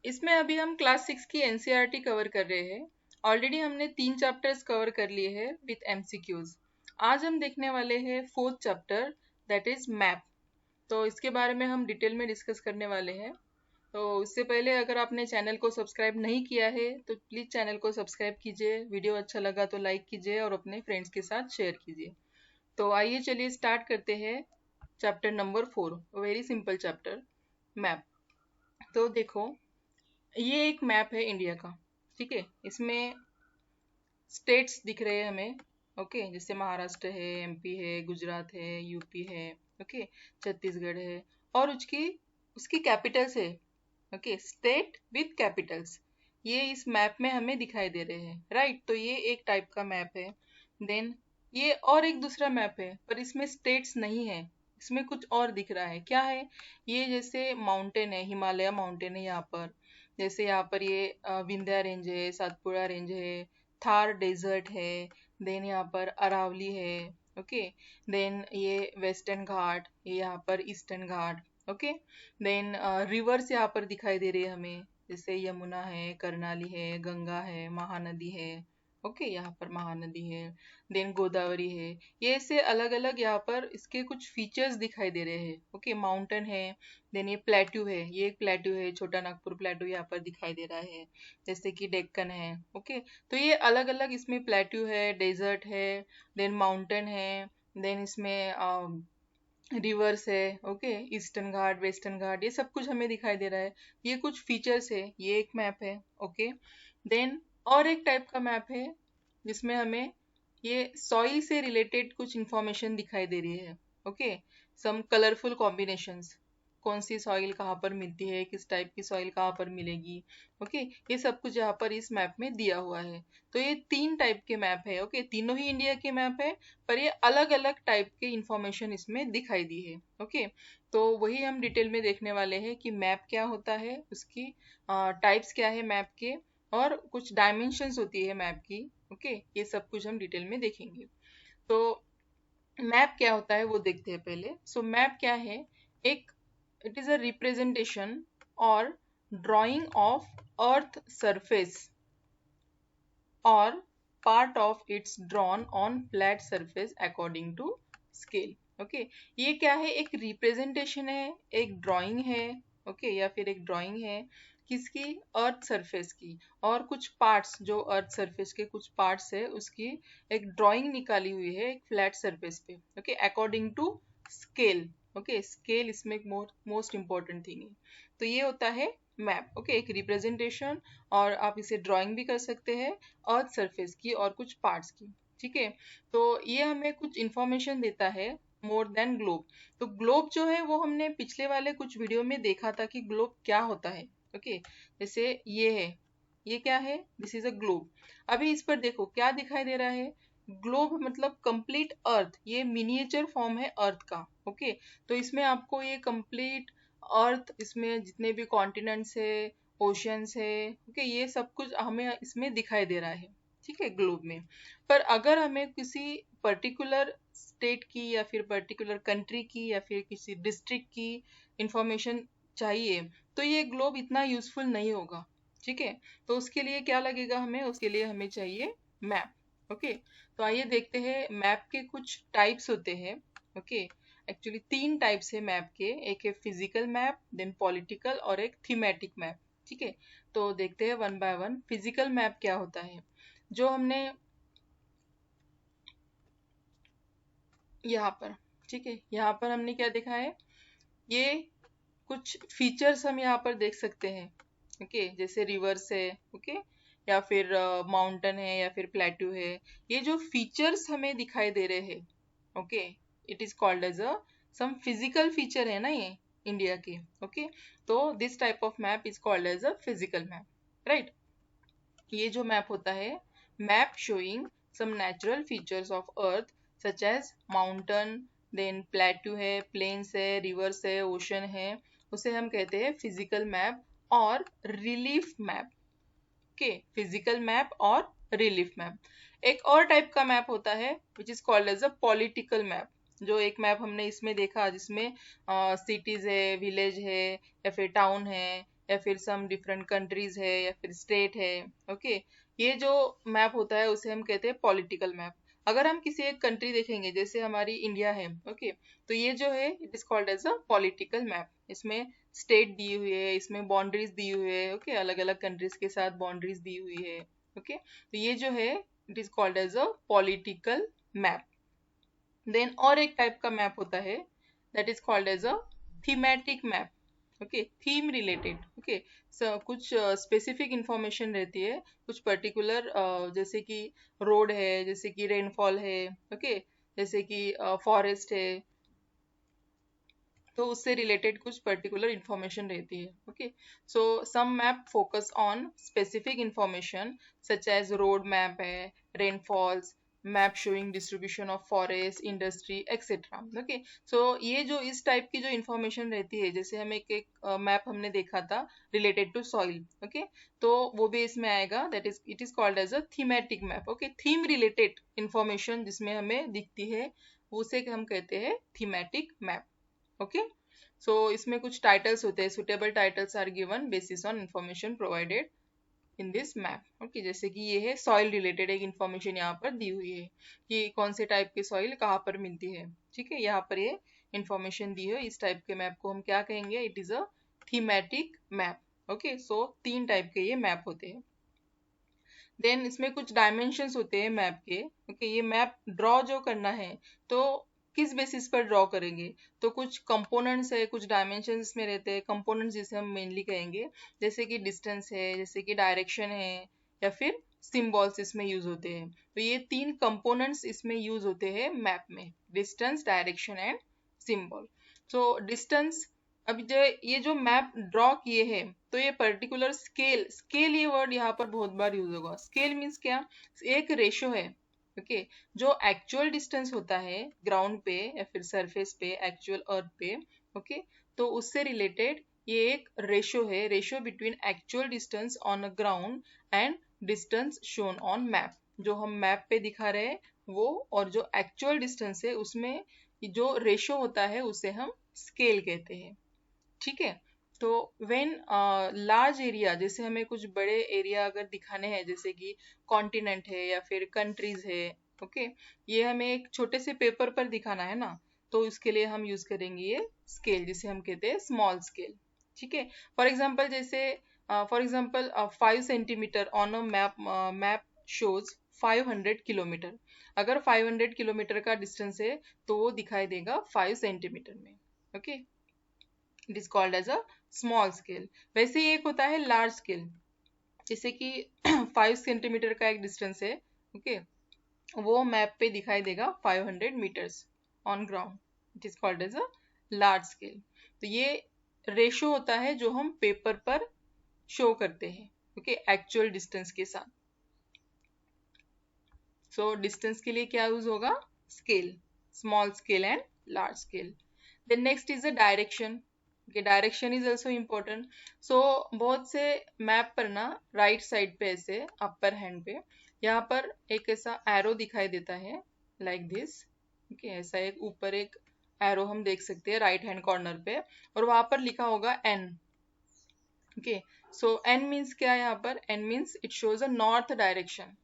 इसमें अभी हम क्लास 6 की एनसीईआरटी कवर कर रहे हैं। ऑलरेडी हमने 3 चैप्टर्स कवर कर लिए हैं विथ एमसीक्यूज। आज हम देखने वाले हैं 4th chapter, that is map. तो इसके बारे में हम डिटेल में डिस्कस करने वाले हैं। तो उससे पहले अगर आपने चैनल को सब्सक्राइब नहीं किया है तो प्लीज़ चैनल को सब्सक्राइब कीजिए, वीडियो अच्छा लगा तो लाइक कीजिए और अपने फ्रेंड्स के साथ शेयर कीजिए। तो आइए चलिए स्टार्ट करते हैं chapter number 4, very simple chapter, map. तो देखो, ये एक मैप है इंडिया का। ठीक है, इसमें स्टेट्स दिख रहे हैं हमें। ओके, जैसे महाराष्ट्र है, एमपी है, गुजरात है, यूपी है। ओके, छत्तीसगढ़ है और उसकी उसकी कैपिटल्स है। ओके, स्टेट विथ कैपिटल्स, ये इस मैप में हमें दिखाई दे रहे हैं। राइट, तो ये एक टाइप का मैप है। देन ये और एक दूसरा मैप है, पर इसमें स्टेट्स नहीं है, इसमें कुछ और दिख रहा है। क्या है ये? जैसे माउंटेन है, हिमालय माउंटेन है यहाँ पर। जैसे यहाँ पर ये विंध्या रेंज है, सातपुड़ा रेंज है, थार डेजर्ट है। देन यहाँ पर अरावली है। ओके, देन ये वेस्टर्न घाट, ये यहाँ पर ईस्टर्न घाट। ओके, देन रिवर्स यहाँ पर दिखाई दे रही है हमें, जैसे यमुना है, करनाली है, गंगा है, महानदी है। ओके, यहाँ पर महानदी है। देन गोदावरी है। ये ऐसे अलग अलग यहाँ पर इसके कुछ फीचर्स दिखाई दे रहे हैं। ओके, माउंटेन है। देन ये प्लेट्यू है, ये एक प्लेट्यू है, छोटा नागपुर प्लेट्यू यहाँ पर दिखाई दे रहा है, जैसे कि डेक्कन है। ओके, तो ये अलग अलग इसमें प्लेट्यू है, डेजर्ट है, देन माउंटेन है, देन इसमें रिवर्स है। ओके, ईस्टर्न घाट, वेस्टर्न घाट, ये सब कुछ हमें दिखाई दे रहा है। ये कुछ फीचर्स है, ये एक मैप है। ओके, देन और एक टाइप का मैप है जिसमें हमें ये सॉइल से रिलेटेड कुछ इंफॉर्मेशन दिखाई दे रही है। ओके, सम कलरफुल कॉम्बिनेशंस, कौन सी सॉइल कहाँ पर मिलती है, किस टाइप की सॉइल कहाँ पर मिलेगी। ओके, ये सब कुछ यहाँ पर इस मैप में दिया हुआ है। तो ये 3 टाइप के मैप है। ओके, तीनों ही इंडिया के मैप है, पर ये अलग अलग टाइप के इंफॉर्मेशन इसमें दिखाई दी है। ओके, तो वही हम डिटेल में देखने वाले हैं कि मैप क्या होता है, उसकी टाइप्स क्या है मैप के, और कुछ डायमेंशंस होती है मैप की। ओके, ये सब कुछ हम डिटेल में देखेंगे। तो मैप क्या होता है वो देखते हैं पहले। सो मैप क्या है? एक, इट इज अ रिप्रेजेंटेशन और drying of earth surface or part of its drawn on flat surface according to scale. Okay, ये क्या है? एक रिप्रेजेंटेशन है, एक ड्राइंग है। ओके, या फिर एक ड्राइंग है किसकी? अर्थ सरफेस की, और कुछ पार्ट्स, जो अर्थ सरफेस के कुछ पार्ट्स है उसकी एक ड्राइंग निकाली हुई है एक फ्लैट सरफेस पे। Okay, according to scale. Okay, scale इसमें एक मोस्ट इंपॉर्टेंट थिंग है। तो ये होता है मैप। ओके, एक रिप्रेजेंटेशन, और आप इसे ड्राइंग भी कर सकते हैं अर्थ सरफेस की और कुछ पार्ट्स की। ठीक है, तो ये हमें कुछ इंफॉर्मेशन देता है मोर देन ग्लोब। तो ग्लोब जो है वो हमने पिछले वाले कुछ वीडियो में देखा था कि ग्लोब क्या होता है। ओके, जैसे ये है, ये क्या है? This is a globe. अभी इस पर देखो क्या दिखाई दे रहा है। ग्लोब मतलब कंप्लीट अर्थ, ये मिनिएचर फॉर्म है अर्थ का। ओके, तो इसमें आपको ये कंप्लीट अर्थ, इसमें जितने भी कॉन्टिनेंट्स है, ओशियंस है, ओके, ये सब कुछ हमें इसमें दिखाई दे रहा है। ठीक है, ग्लोब में। पर अगर हमें किसी पर्टिकुलर स्टेट की या फिर पर्टिकुलर कंट्री की या फिर किसी डिस्ट्रिक्ट की इंफॉर्मेशन चाहिए, तो ये ग्लोब इतना यूजफुल नहीं होगा। ठीक है, तो उसके लिए क्या लगेगा हमें? उसके लिए हमें चाहिए मैप। ओके, तो आइए देखते हैं मैप के कुछ टाइप्स होते हैं। ओके, एक्चुअली 3 टाइप्स है मैप के, एक है फिजिकल मैप, देन पॉलिटिकल, और एक थीमेटिक मैप। ठीक है, तो देखते हैं one by one. Physical map क्या होता है? जो हमने यहाँ पर, ठीक है, यहाँ पर हमने क्या देखा है? ये कुछ फीचर्स हम यहाँ पर देख सकते हैं। ओके, जैसे रिवर्स है। ओके, या फिर माउंटेन है, या फिर प्लेट्यू है। ये जो फीचर्स हमें दिखाई दे रहे हैं, okay, it is called as a some physical feature है ना ये इंडिया के। ओके, तो this type of map is called as a physical map. Right, ये जो मैप होता है, map showing some natural features of earth such as mountain, then plateau है, प्लेन्स है, रिवर्स है, ओशन है, उसे हम कहते हैं फिजिकल मैप और relief map. Okay, physical map और रिलीफ मैप। एक और टाइप का मैप होता है which is called as a political map. जो एक मैप हमने इसमें देखा जिसमें सिटीज है, विलेज है, या फिर टाउन है, या फिर सम डिफरेंट कंट्रीज है या फिर स्टेट है। ओके, ये जो मैप होता है उसे हम कहते हैं पॉलिटिकल मैप। अगर हम किसी एक कंट्री देखेंगे जैसे हमारी इंडिया है, ओके, तो ये जो है it is called as a political map. इसमें स्टेट दी हुई है, इसमें बाउंड्रीज दी हुई है, ओके, अलग अलग कंट्रीज के साथ बाउंड्रीज दी हुई है। ओके, तो ये जो है it is called as a political map. Then और एक टाइप का मैप होता है that is called as a thematic map. Okay, theme related. Okay, कुछ स्पेसिफिक इंफॉर्मेशन रहती है, कुछ पर्टिकुलर, जैसे कि रोड है, जैसे कि रेनफॉल है, ओके, जैसे कि फॉरेस्ट है, तो उससे रिलेटेड कुछ पर्टिकुलर इंफॉर्मेशन रहती है। Okay, so some map focus on specific information such as road map है, rainfalls, map showing distribution of forest, industry etcetera. Okay, so ये जो इस टाइप की जो इंफॉर्मेशन रहती है, जैसे हम एक मैप हमने देखा था रिलेटेड टू सॉइल, ओके, तो वो भी इसमें आएगा, that is it is called as a thematic map. Okay, theme related information जिसमें हमें दिखती है उसे हम कहते हैं थीमेटिक मैप। ओके, सो इसमें कुछ टाइटल्स होते हैं, suitable titles are given basis on information provided in this map. Okay, जैसे कि ये है सॉइल रिलेटेड एक इंफॉर्मेशन यहाँ पर दी हुई है कि कौन से टाइप की सॉइल कहाँ पर मिलती है। ठीक है, यहाँ पर ये इंफॉर्मेशन दी है, इस टाइप के मैप को हम क्या कहेंगे, it is a thematic map. Okay, so तीन टाइप के ये मैप होते हैं। देन इसमें कुछ डायमेंशंस होते हैं मैप के। ओके, ये मैप ड्रॉ जो करना है तो किस बेसिस पर ड्रॉ करेंगे, तो कुछ कंपोनेंट्स है, कुछ डायमेंशंस इसमें रहते हैं, कंपोनेंट्स जिसे हम मेनली कहेंगे, जैसे कि डिस्टेंस है, जैसे कि डायरेक्शन है, या फिर सिंबल्स इसमें यूज होते हैं। तो ये तीन कंपोनेंट्स इसमें यूज होते हैं मैप में, distance, direction and symbol. So distance, अभी जो ये जो मैप ड्रॉ किए हैं तो ये पर्टिकुलर स्केल, स्केल ये वर्ड यहाँ पर बहुत बार यूज होगा। स्केल मीन्स क्या, एक रेशो है। ओके, जो एक्चुअल डिस्टेंस होता है ग्राउंड पे या फिर सरफेस पे, एक्चुअल अर्थ पे, ओके, तो उससे रिलेटेड ये एक रेशो है, ratio between actual distance on a ground and distance shown on map. जो हम मैप पे दिखा रहे हैं वो और जो एक्चुअल डिस्टेंस है उसमें जो रेशो होता है उसे हम स्केल कहते हैं। ठीक है, तो व्हेन लार्ज एरिया, जैसे हमें कुछ बड़े एरिया अगर दिखाने हैं, जैसे कि कॉन्टिनेंट है या फिर कंट्रीज है, ओके, ये हमें एक छोटे से पेपर पर दिखाना है ना, तो इसके लिए हम यूज करेंगे ये स्केल, जिसे हम कहते हैं स्मॉल स्केल। ठीक है, फॉर एग्जाम्पल जैसे, for example 5 centimetre on a map, map shows 500 kilometre. अगर 500 किलोमीटर का डिस्टेंस है तो वो दिखाई देगा 5 सेंटीमीटर में। Okay, it is called as a small scale. वैसे ही एक होता है लार्ज स्केल, जैसे कि 5 सेंटीमीटर का एक डिस्टेंस है, ओके, वो मैप पे दिखाई देगा 500 metres on ground, it is called as a large scale. तो ये रेशो होता है जो हम पेपर पर शो करते हैं, ओके, एक्चुअल डिस्टेंस के साथ। सो डिस्टेंस के लिए क्या यूज होगा, scale, small scale and large scale. Then next is the direction. Okay, direction is also important. So बहुत से मैप पर ना राइट साइड पे ऐसे अपर हैंड पे यहाँ पर एक ऐसा एरो दिखाई देता है, लाइक दिस। ओके, ऐसा एक ऊपर एक एरो हम देख सकते हैं राइट हैंड कॉर्नर पे, और वहां पर लिखा होगा N. Okay, so N means क्या है, यहाँ पर N means it shows a north direction.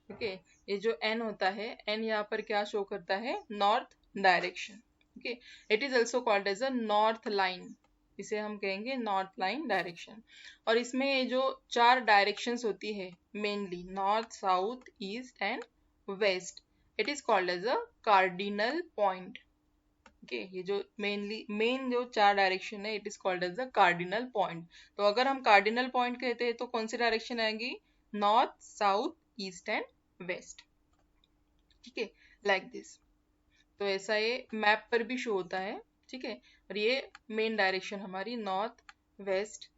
Okay, ये जो एन होता है, एन यहाँ पर क्या शो करता है, north direction. Okay, it is also called as a north line, इसे हम कहेंगे नॉर्थ लाइन डायरेक्शन। और इसमें ये जो चार डायरेक्शंस होती है mainly, north, south, east and west, it is called as a cardinal point. Okay, ये जो मेन जो चार डायरेक्शन है it is called as the cardinal point. तो अगर हम कार्डिनल पॉइंट कहते हैं तो कौन सी डायरेक्शन आएगी, north, south, east and west. ठीक है, लाइक दिस। तो ऐसा ये मैप पर भी शो होता है। ठीक है, और ये मेन डायरेक्शन हमारी नॉर्थ, वेस्ट,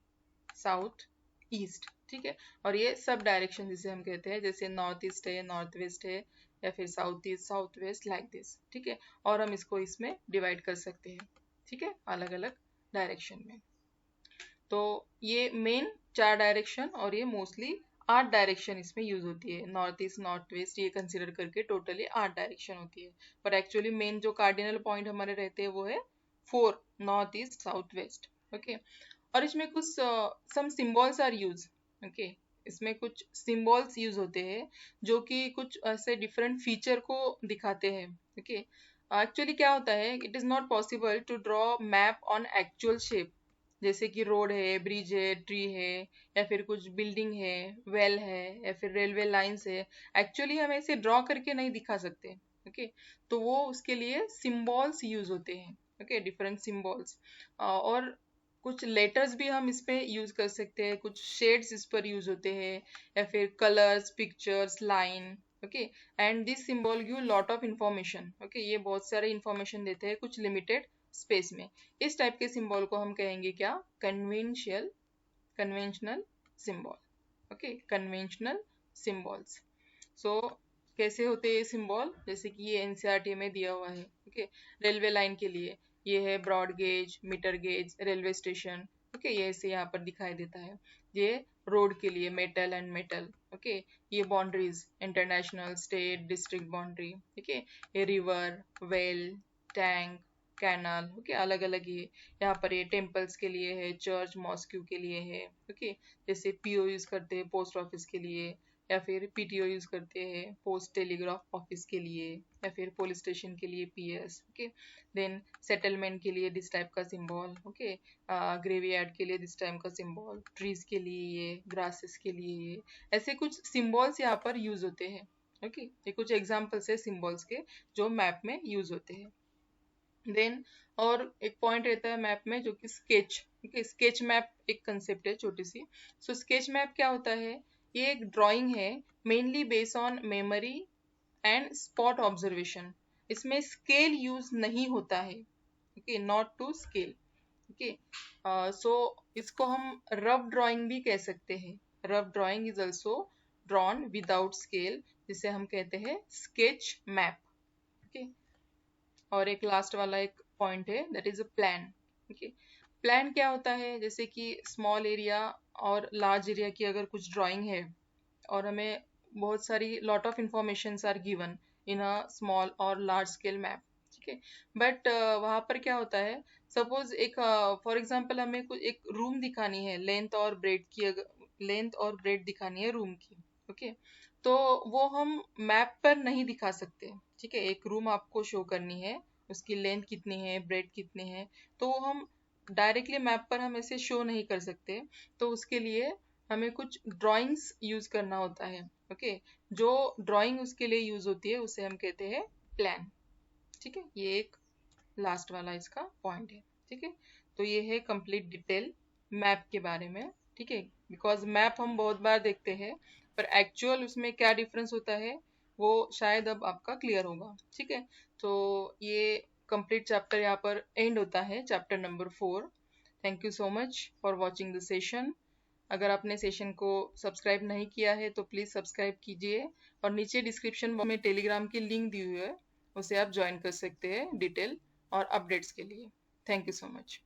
साउथ, ईस्ट। ठीक है, और ये सब डायरेक्शन जिसे हम कहते हैं, जैसे नॉर्थ ईस्ट है, नॉर्थ वेस्ट है, या फिर south east, south west, like this. ठीक है, और हम इसको इसमें डिवाइड कर सकते हैं, ठीक है, अलग अलग डायरेक्शन में। तो ये मेन चार डायरेक्शन, और ये मोस्टली 8 डायरेक्शन इसमें यूज होती है, नॉर्थ ईस्ट, नॉर्थ वेस्ट, ये कंसिडर करके टोटली 8 डायरेक्शन होती है। पर एक्चुअली मेन जो कार्डिनल पॉइंट हमारे रहते हैं वो है 4, north east, south west. Okay, और इसमें कुछ सम सिंबल्स आर यूज, ओके, इसमें कुछ सिंबल्स यूज होते हैं जो कि कुछ ऐसे डिफरेंट फीचर को दिखाते हैं, ओके। एक्चुअली क्या होता है, it is not possible to draw map on actual shape, जैसे कि रोड है, ब्रिज है, ट्री है, या फिर कुछ बिल्डिंग है, वेल है, या फिर रेलवे लाइंस है। एक्चुअली हम ऐसे ड्रॉ करके नहीं दिखा सकते, ओके। तो वो उसके लिए सिंबल्स यूज होते हैं, ओके, डिफरेंट सिंबल्स। और कुछ लेटर्स भी हम इस पे यूज कर सकते हैं, कुछ शेड्स इस पर यूज होते हैं, या फिर colours, pictures, line, okay. And this symbol give lot of information, okay, ये बहुत सारे इंफॉर्मेशन देते हैं कुछ लिमिटेड स्पेस में। इस टाइप के सिंबल को हम कहेंगे क्या, conventional symbol, okay, conventional symbols. So कैसे होते हैं ये सिंबल, जैसे कि ये एनसीईआरटी में दिया हुआ है, ओके। रेलवे लाइन के लिए ये है broad gauge, metre gauge, railway station, okay, ये ऐसे यहाँ पर दिखाई देता है। ये रोड के लिए मेटल एंड मेटल, ओके। ये boundaries, international, state, district boundary, okay. ये river, well, tank, canal, okay, अलग अलग ये। यहाँ पर ये टेम्पल्स के लिए है, चर्च, मॉस्क्यू के लिए है, ओके। जैसे पीओ यूज करते हैं पोस्ट ऑफिस के लिए, या फिर पीटीओ यूज करते हैं पोस्ट टेलीग्राफ ऑफिस के लिए, या फिर पुलिस स्टेशन के लिए पीएस, ओके। देन सेटलमेंट के लिए दिस टाइप का सिंबल, ओके। ग्रेवयार्ड के लिए दिस टाइप का सिंबल, ट्रीज के लिए ये, ग्रासेस के लिए ये, ऐसे कुछ सिंबल्स यहाँ पर यूज होते हैं, ओके। ये कुछ एग्जाम्पल्स है सिंबल्स के जो मैप में यूज होते हैं। देन और एक पॉइंट रहता है मैप में जो कि स्केच, ओके। स्केच मैप एक कंसेप्ट है छोटी सी। सो स्केच मैप क्या होता है, ये एक ड्राइंग है mainly based on memory and spot observation. इसमें स्केल यूज नहीं होता है, okay, not to scale, okay. So इसको हम रफ ड्राइंग भी कह सकते हैं। Rough drawing is also drawn without scale, जिसे हम कहते हैं स्केच मैप, ओके। और एक लास्ट वाला एक पॉइंट है that is a plan, okay. Plan क्या होता है, जैसे कि स्मॉल एरिया और लार्ज एरिया की अगर कुछ ड्राइंग है और हमें बहुत सारी lot of information are given in a small और लार्ज स्केल मैप, ठीक है। बट वहाँ पर क्या होता है, सपोज एक फॉर एग्जांपल हमें कुछ एक रूम दिखानी है, लेंथ और ब्रेड की, अगर लेंथ और ब्रेड दिखानी है रूम की, ओके। तो वो हम मैप पर नहीं दिखा सकते, ठीक है। एक रूम आपको शो करनी है, उसकी लेंथ कितनी है, ब्रेड कितनी है, तो वो हम डायरेक्टली मैप पर हम ऐसे शो नहीं कर सकते। तो उसके लिए हमें कुछ ड्राइंग्स यूज करना होता है, ओके। जो ड्राइंग उसके लिए यूज होती है उसे हम कहते हैं प्लान, ठीक है। ये एक लास्ट वाला इसका पॉइंट है, ठीक है। तो ये है कंप्लीट डिटेल मैप के बारे में, ठीक है। बिकॉज मैप हम बहुत बार देखते हैं, पर एक्चुअल उसमें क्या डिफरेंस होता है वो शायद अब आपका क्लियर होगा, ठीक है। तो ये कंप्लीट चैप्टर यहाँ पर एंड होता है, chapter number 4। Thank you so much for watching the session. अगर आपने सेशन को सब्सक्राइब नहीं किया है तो प्लीज़ सब्सक्राइब कीजिए, और नीचे डिस्क्रिप्शन में टेलीग्राम की लिंक दी हुई है, उसे आप ज्वाइन कर सकते हैं डिटेल और अपडेट्स के लिए। Thank you so much.